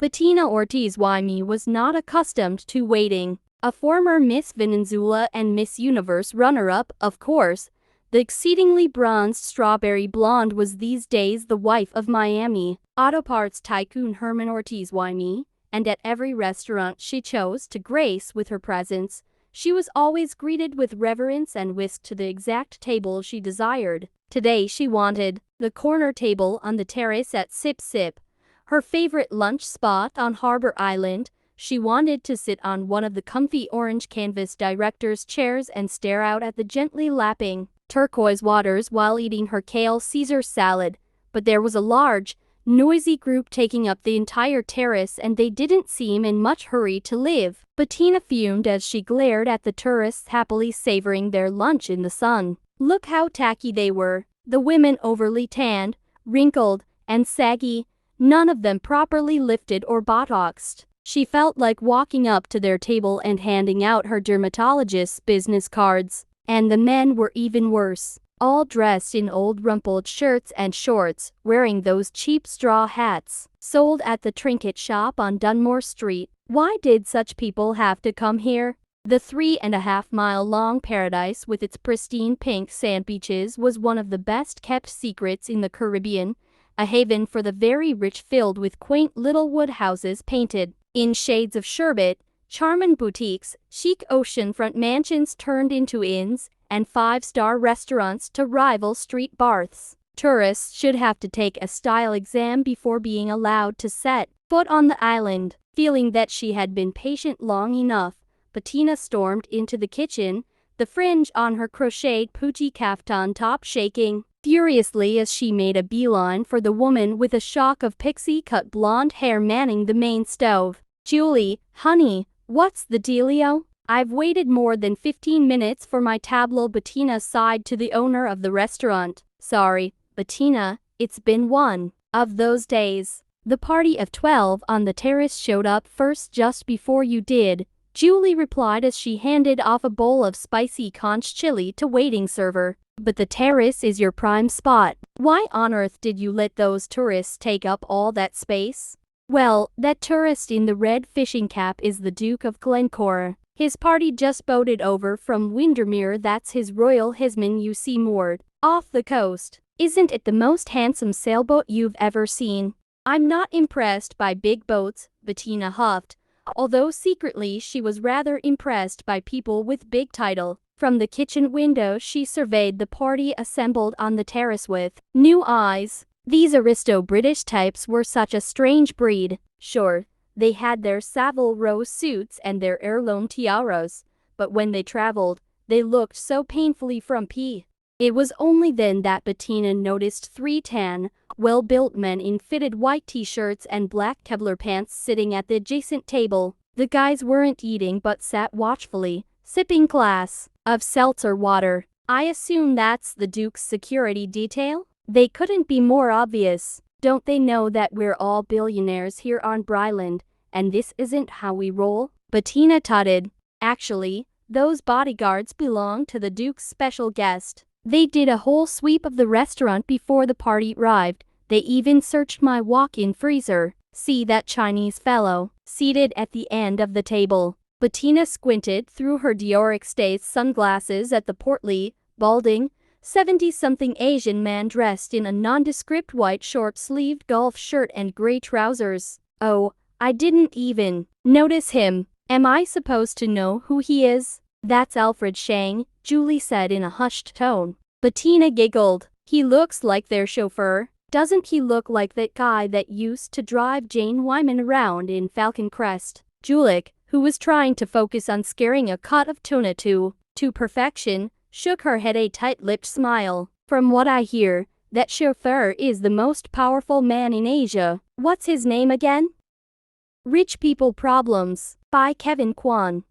Bettina Ortiz Wyme was not accustomed to waiting. A former Miss Venezuela and Miss Universe runner-up, of course, the exceedingly bronzed strawberry blonde was these days the wife of Miami auto parts tycoon Herman Ortiz Wyme, and at every restaurant she chose to grace with her presence, she was always greeted with reverence and whisked to the exact table she desired. Today she wanted the corner table on the terrace at Sip Sip, her favorite lunch spot on Harbor Island. She wanted to sit on one of the comfy orange canvas director's chairs and stare out at the gently lapping turquoise waters while eating her kale Caesar salad, but there was a large, noisy group taking up the entire terrace and they didn't seem in much hurry to leave. Bettina fumed as she glared at the tourists happily savoring their lunch in the sun. Look how tacky they were, the women overly tanned, wrinkled, and saggy, none of them properly lifted or botoxed. She felt like walking up to their table and handing out her dermatologist's business cards. And the men were even worse, all dressed in old rumpled shirts and shorts, wearing those cheap straw hats sold at the trinket shop on Dunmore Street. Why did such people have to come here? The 3.5-mile-long paradise with its pristine pink sand beaches was one of the best-kept secrets in the Caribbean, a haven for the very rich filled with quaint little wood houses painted in shades of sherbet, charming boutiques, chic oceanfront mansions turned into inns, and five-star restaurants to rival street baths. Tourists should have to take a style exam before being allowed to set foot on the island. Feeling that she had been patient long enough, Bettina stormed into the kitchen, the fringe on her crocheted Poochie kaftan top shaking furiously as she made a beeline for the woman with a shock of pixie-cut blonde hair manning the main stove. "Julie, honey, what's the dealio? I've waited more than 15 minutes for my tableau." Bettina sighed to the owner of the restaurant. "Sorry, Bettina, it's been one of those days. The party of 12 on the terrace showed up first just before you did," Julie replied as she handed off a bowl of spicy conch chili to waiting server. "But the terrace is your prime spot. Why on earth did you let those tourists take up all that space?" "Well, that tourist in the red fishing cap is the Duke of Glencore. His party just boated over from Windermere. That's his Royal Hisman you see moored off the coast. Isn't it the most handsome sailboat you've ever seen?" "I'm not impressed by big boats," Bettina huffed, although secretly she was rather impressed by people with big title. From the kitchen window she surveyed the party assembled on the terrace with new eyes. These aristo-British types were such a strange breed. Sure, they had their Savile Row suits and their heirloom tiaras, but when they traveled, they looked so painfully frumpy. It was only then that Bettina noticed three tan, well-built men in fitted white t-shirts and black Kevlar pants sitting at the adjacent table. The guys weren't eating but sat watchfully, sipping glass of seltzer water. "I assume that's the Duke's security detail? They couldn't be more obvious. Don't they know that we're all billionaires here on Bryland, and this isn't how we roll?" Bettina tutted. "Actually, those bodyguards belong to the Duke's special guest. They did a whole sweep of the restaurant before the party arrived. They even searched my walk-in freezer. See that Chinese fellow seated at the end of the table?" Bettina squinted through her Dior Extase sunglasses at the portly, balding, 70-something Asian man dressed in a nondescript white short-sleeved golf shirt and gray trousers. "Oh, I didn't even notice him. Am I supposed to know who he is?" "That's Alfred Shang," Julie said in a hushed tone. Bettina giggled. "He looks like their chauffeur. Doesn't he look like that guy that used to drive Jane Wyman around in Falcon Crest?" Julie, who was trying to focus on scaring a cut of tuna to perfection, shook her head a tight-lipped smile. "From what I hear, that chauffeur is the most powerful man in Asia. What's his name again?" Rich People Problems by Kwan.